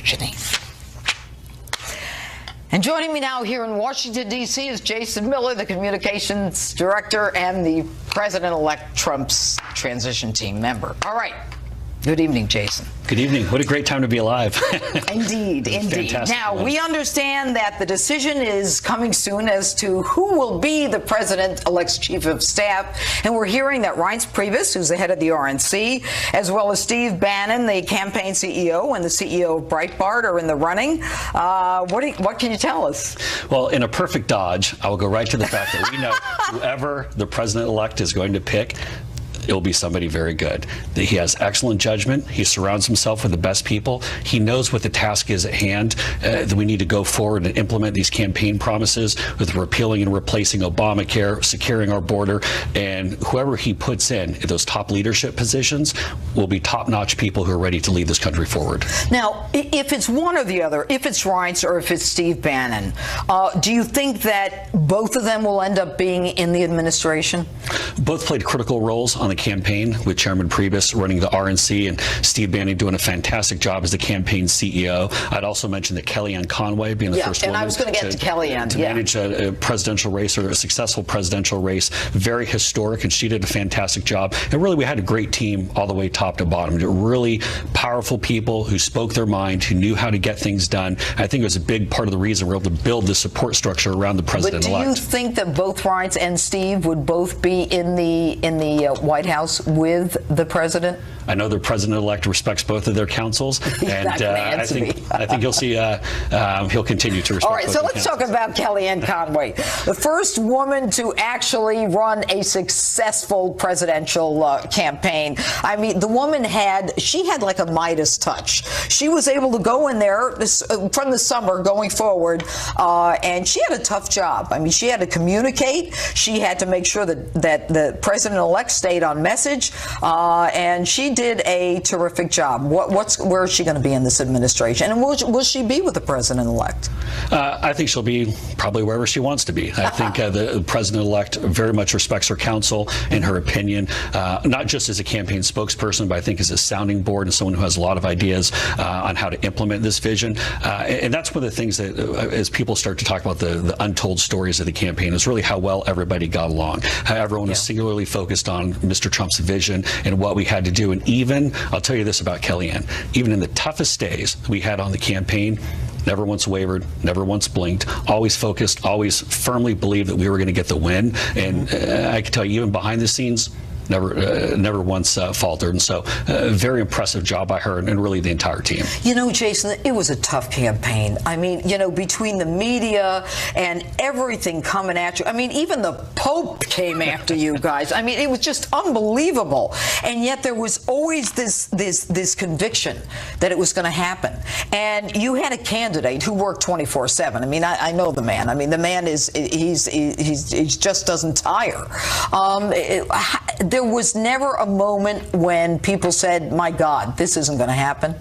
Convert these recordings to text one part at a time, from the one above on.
Jeanine. And joining me now here in Washington, D.C. is Jason Miller, the communications director and the President-elect Trump's transition team member. All right. Good evening, Jason. Good evening. What a great time to be alive. Indeed, indeed. Fantastic Now, one. we understand that the decision is coming soon as to who will be the President-elect's chief of staff. And we're hearing that Reince Priebus, who's the head of the RNC, as well as Steve Bannon, the campaign CEO, and the CEO of Breitbart are in the running. What can you tell us? Well, in a perfect dodge, I will go right to the fact that we know whoever the President-elect is going to pick, it will be somebody very good. He has excellent judgment. He surrounds himself with the best people. He knows what the task is at hand, that we need to go forward and implement these campaign promises with repealing and replacing Obamacare, securing our border, and whoever he puts in those top leadership positions will be top-notch people who are ready to lead this country forward. Now, if it's one or the other, if it's Reince or if it's Steve Bannon, do you think that both of them will end up being in the administration? Both played critical roles on the campaign, with Chairman Priebus running the RNC and Steve Bannon doing a fantastic job as the campaign CEO. I'd also mention that Kellyanne Conway being the first woman I was going to get to Kellyanne. To manage a presidential race, or a successful presidential race. Very historic, and she did a fantastic job. And really, we had a great team all the way top to bottom. Really powerful people who spoke their mind, who knew how to get things done. I think it was a big part of the reason we're able to build the support structure around the president-elect. But do you think that both Reince and Steve would both be in the White House with the president? I know the president-elect respects both of their counsels, and I think you'll see he'll continue to respect. All right, so let's talk about Kellyanne Conway, the first woman to actually run a successful presidential campaign. I mean, the woman had like a Midas touch. She was able to go in there from the summer going forward, and she had a tough job. I mean, she had to communicate. She had to make sure that the president-elect stayed on message, and she did a terrific job. Where is she going to be in this administration? And will she be with the president-elect? I think she'll be probably wherever she wants to be. I think the president-elect very much respects her counsel and her opinion, not just as a campaign spokesperson, but I think as a sounding board and someone who has a lot of ideas on how to implement this vision. And that's one of the things that, as people start to talk about the untold stories of the campaign, is really how well everybody got along, how everyone was singularly focused on Mr. Trump's vision and what we had to do. And even, I'll tell you this about Kellyanne, even in the toughest days we had on the campaign, never once wavered, never once blinked, always focused, always firmly believed that we were going to get the win. And I can tell you, even behind the scenes, never once faltered. And so very impressive job by her and really the entire team. You know, Jason, it was a tough campaign. I mean, you know, between the media and everything coming at you. I mean, even the Pope came after you guys. I mean, it was just unbelievable. And yet there was always this conviction that it was going to happen. And you had a candidate who worked 24/7. I mean, I know the man. I mean, the man he just doesn't tire. There was never a moment when people said, my God, this isn't going to happen?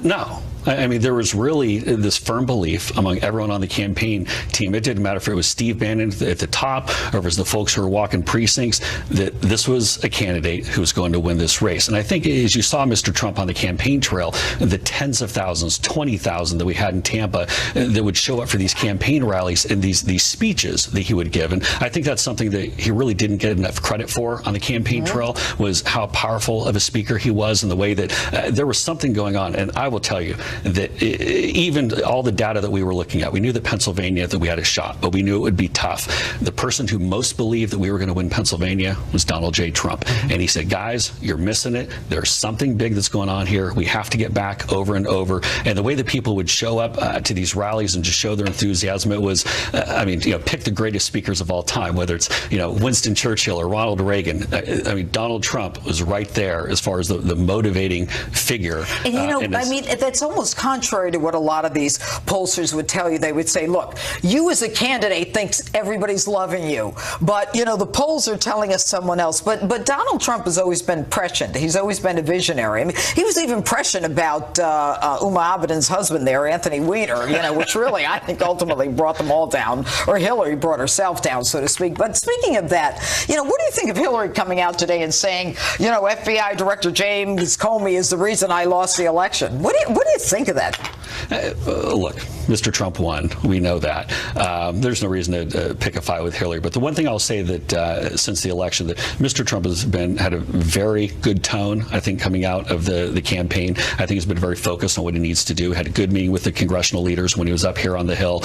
No. I mean, there was really this firm belief among everyone on the campaign team. It didn't matter if it was Steve Bannon at the top or if it was the folks who were walking precincts, that this was a candidate who was going to win this race. And I think as you saw Mr. Trump on the campaign trail, the tens of thousands, 20,000 that we had in Tampa that would show up for these campaign rallies and these speeches that he would give. And I think that's something that he really didn't get enough credit for on the campaign trail, was how powerful of a speaker he was and the way that there was something going on. And I will tell you, that even all the data that we were looking at, we knew that Pennsylvania, that we had a shot, but we knew it would be tough. The person who most believed that we were going to win Pennsylvania was Donald J. Trump. And he said, guys, you're missing it. There's something big that's going on here. We have to get back over and over. And the way that people would show up to these rallies and just show their enthusiasm, it was, I mean, you know, pick the greatest speakers of all time, whether it's, you know, Winston Churchill or Ronald Reagan. I mean, Donald Trump was right there as far as the motivating figure. And, you know, I mean, that's almost contrary to what a lot of these pollsters would tell you. They would say, look, you as a candidate thinks everybody's loving you, but, you know, the polls are telling us someone else. But Donald Trump has always been prescient. He's always been a visionary. I mean, he was even prescient about Uma Abedin's husband there, Anthony Weiner, you know, which really, I think, ultimately brought them all down, or Hillary brought herself down, so to speak. But speaking of that, you know, what do you think of Hillary coming out today and saying, you know, FBI Director James Comey is the reason I lost the election? What do you think of that? Look, Mr. Trump won. We know that. There's no reason to pick a fight with Hillary. But the one thing I'll say that since the election, that Mr. Trump has had a very good tone, I think, coming out of the campaign. I think he's been very focused on what he needs to do. Had a good meeting with the congressional leaders when he was up here on the Hill.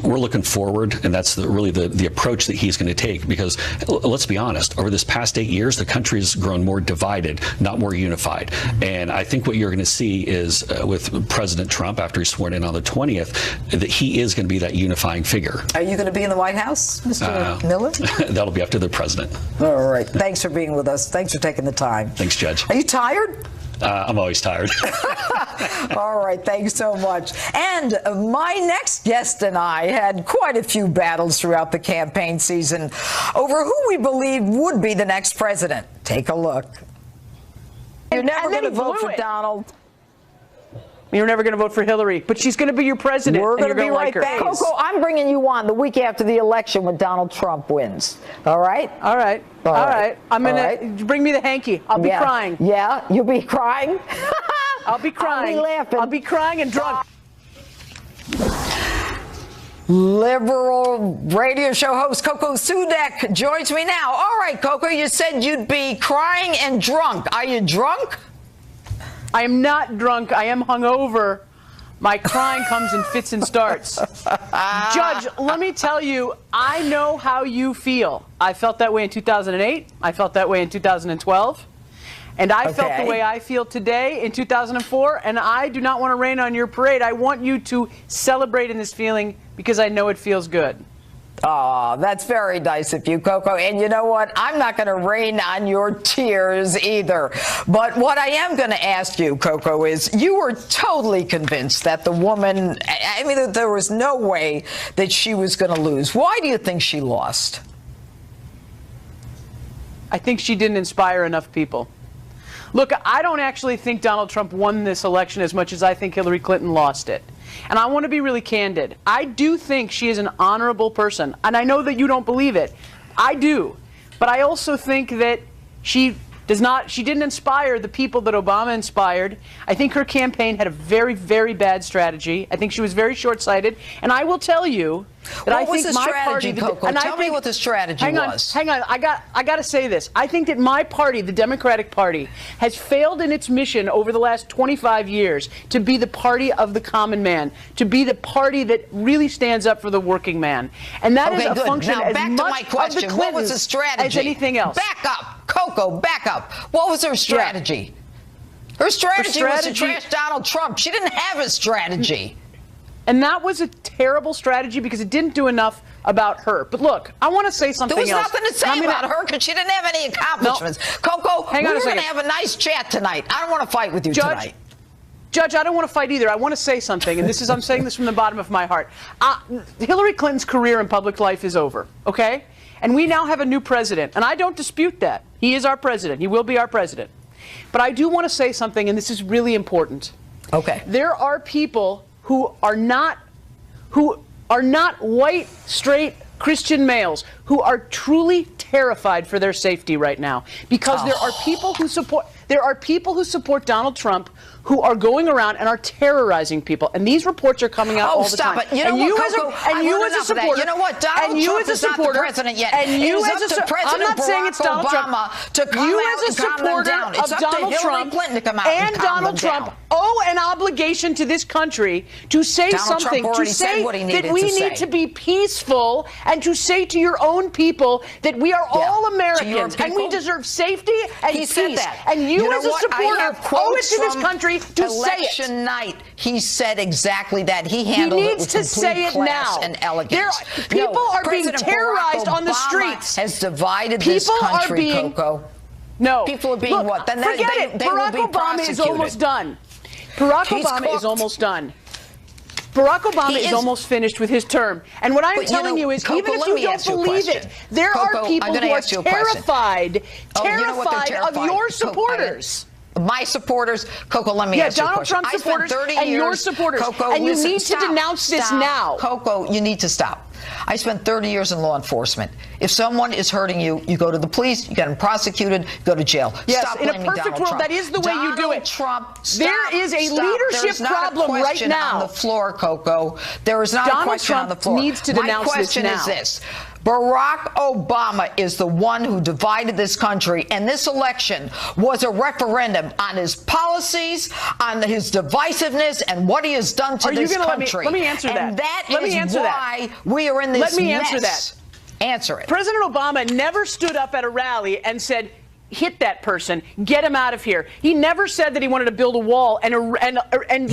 We're looking forward, and that's really the approach that he's going to take. Because let's be honest, over this past 8 years, the country has grown more divided, not more unified. And I think what you're going to see is with President Trump, after he's sworn in on the 20th, that he is going to be that unifying figure. Are you going to be in the White House, Mr. Miller? That'll be up to the president. All right. Thanks for being with us. Thanks for taking the time. Thanks, Judge. Are you tired? I'm always tired. All right, thanks so much. And my next guest and I had quite a few battles throughout the campaign season over who we believe would be the next president. Take a look. You're never going to vote for Donald. You're never going to vote for Hillary, but she's going to be your president. We're going to be right like back. Coco, I'm bringing you on the week after the election when Donald Trump wins. All right? All right. All right. I'm going to bring me the hanky. I'll be crying. Yeah, you'll be crying? I'll be crying. I'll be laughing. I'll be crying and drunk. Liberal radio show host Coco Sudek joins me now. All right, Coco, you said you'd be crying and drunk. Are you drunk? I am not drunk. I am hungover. My crying comes in fits and starts. Judge, let me tell you, I know how you feel. I felt that way in 2008. I felt that way in 2012. And I felt the way I feel today in 2004. And I do not want to rain on your parade. I want you to celebrate in this feeling because I know it feels good. Oh, that's very nice of you, Coco. And you know what? I'm not going to rain on your tears either. But what I am going to ask you, Coco, is you were totally convinced that the woman, I mean, there was no way that she was going to lose. Why do you think she lost? I think she didn't inspire enough people. Look, I don't actually think Donald Trump won this election as much as I think Hillary Clinton lost it. And I want to be really candid. I do think she is an honorable person. And I know that you don't believe it. I do. But I also think that she didn't inspire the people that Obama inspired. I think her campaign had a very, very bad strategy. I think she was very short-sighted. And I will tell you that I think my party, Coco? Tell me what the strategy was. Hang on. I got to say this. I think that my party, the Democratic Party, has failed in its mission over the last 25 years to be the party of the common man, to be the party that really stands up for the working man. And that is a function as much of the Clintons what was the strategy? as anything else. Back up. Coco, back up. What was her strategy? Her strategy was to trash Donald Trump. She didn't have a strategy. And that was a terrible strategy because it didn't do enough about her. But look, I want to say something else. There was nothing to say about her because she didn't have any accomplishments. No. Coco, we're going to have a nice chat tonight. I don't want to fight with you tonight. Judge, I don't want to fight either. I want to say something, and I'm saying this from the bottom of my heart. Hillary Clinton's career in public life is over, okay? And we now have a new president, and I don't dispute that. He is our president. He will be our president. But I do want to say something, and this is really important. Okay. There are people who are not white, straight Christian males who are truly terrified for their safety right now because there are people who support Donald Trump who are going around and are terrorizing people, and these reports are coming out all the time. Oh, stop it! You know what, Coco? You as a supporter, you know what? Donald Trump is not the president yet. And you as a supporter, I'm not saying it's Donald Trump. To come you out as a supporter of Donald Trump Clinton to come out and Donald Trump owe an obligation to this country to say something, to say that we need to be peaceful, and to say to your own people that we are all Americans and we deserve safety and peace. And you as a supporter owe it to this country to say it. Election night, he said exactly that. He handled it with complete class and elegance. People are being terrorized on the streets. Has divided this country, Coco. No. People are being what? Then forget it. Barack Obama is almost done. Barack Obama is almost done. Barack Obama is almost finished with his term. And what I'm telling you is, even if you don't believe it, there are people who are terrified of your supporters. My supporters, Coco, let me ask you a Donald question. Trump supporters I spent 30 and years, your supporters. Coco, and you listen, need to denounce this now. Coco, you need to stop. I spent 30 years in law enforcement. If someone is hurting you, you go to the police, you get them prosecuted, go to jail. Yes, stop in a blaming perfect Donald world, Trump. that is the way you do it. Trump, there is a leadership problem right now on the floor, Coco. There is not a question on the floor. Donald Trump needs to denounce this now. My question is this. Barack Obama is the one who divided this country, and this election was a referendum on his policies, on his divisiveness, and what he has done to this country. Let me answer that. And that is why we are in this mess. Let me answer that. Answer it. President Obama never stood up at a rally and said, hit that person, get him out of here. He never said that he wanted to build a wall and you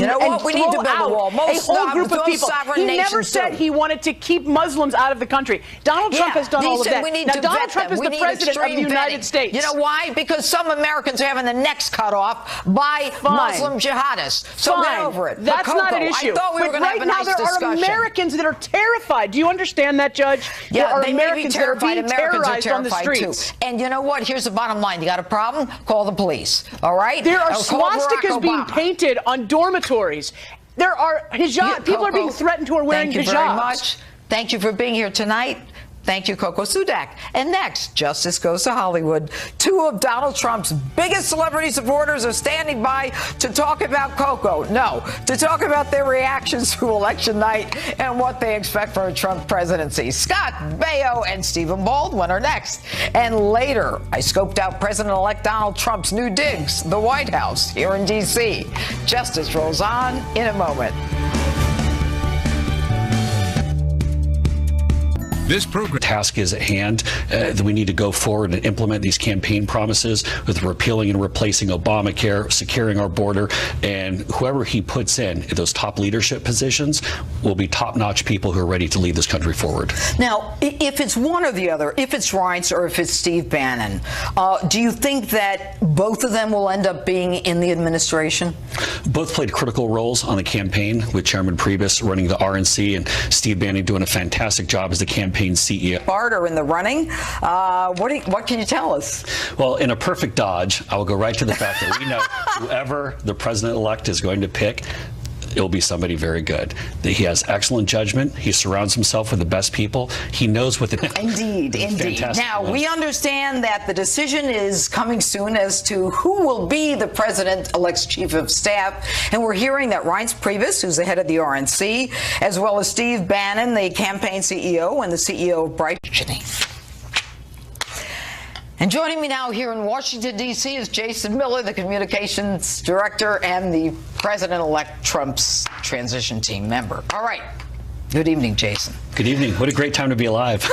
know what? We need to build a wall. Most a whole group of people. He never said do. he wanted to keep Muslims out of the country. Donald Trump has done all of that. Now, Donald Trump is the president of the United States. You know why? Because some Americans are having the necks cut off by Muslim jihadists. So get over it. That's not an issue. I thought we were going to have a nice discussion. Right now, there are Americans that are terrified. Do you understand that, Judge? Yeah, there are they Americans may be terrified. that are being terrorized on the streets. Too. And you know what? Here's the bottom line. You got a problem? Call the police. All right? There are swastikas being painted on dormitories. There are hijab. People are being threatened who are wearing hijabs. Thank you very much. Thank you for being here tonight. Thank you, Coco Sudak. And next, Justice Goes to Hollywood. Two of Donald Trump's biggest celebrity supporters are standing by to talk about Coco. No, to talk about their reactions to election night and what they expect for a Trump presidency. Scott Baio and Stephen Baldwin are next. And later, I scoped out President-elect Donald Trump's new digs, the White House here in D.C. Justice rolls on in a moment. This program task is at hand that we need to go forward and implement these campaign promises with repealing and replacing Obamacare, securing our border, and whoever he puts in those top leadership positions will be top-notch people who are ready to lead this country forward. Now, if it's one or the other, if it's Reince or if it's Steve Bannon, do you think that both of them will end up being in the administration? Both played critical roles on the campaign, with Chairman Priebus running the RNC and Steve Bannon doing a fantastic job as the campaign CEO. Are in the running. What can you tell us? Well, in a perfect dodge, I will go right to the fact that we know whoever the president-elect is going to pick, it'll be somebody very good. He has excellent judgment. He surrounds himself with the best people. He knows what the Indeed. Now, we understand that the decision is coming soon as to who will be the president-elect's chief of staff. And we're hearing that Reince Priebus, who's the head of the RNC, as well as Steve Bannon, the campaign CEO and the CEO of Bright Jeanine. And joining me now here in Washington, D.C. is Jason Miller, the communications director and the president-elect Trump's transition team member. All right. Good evening, Jason. Good evening. What a great time to be alive.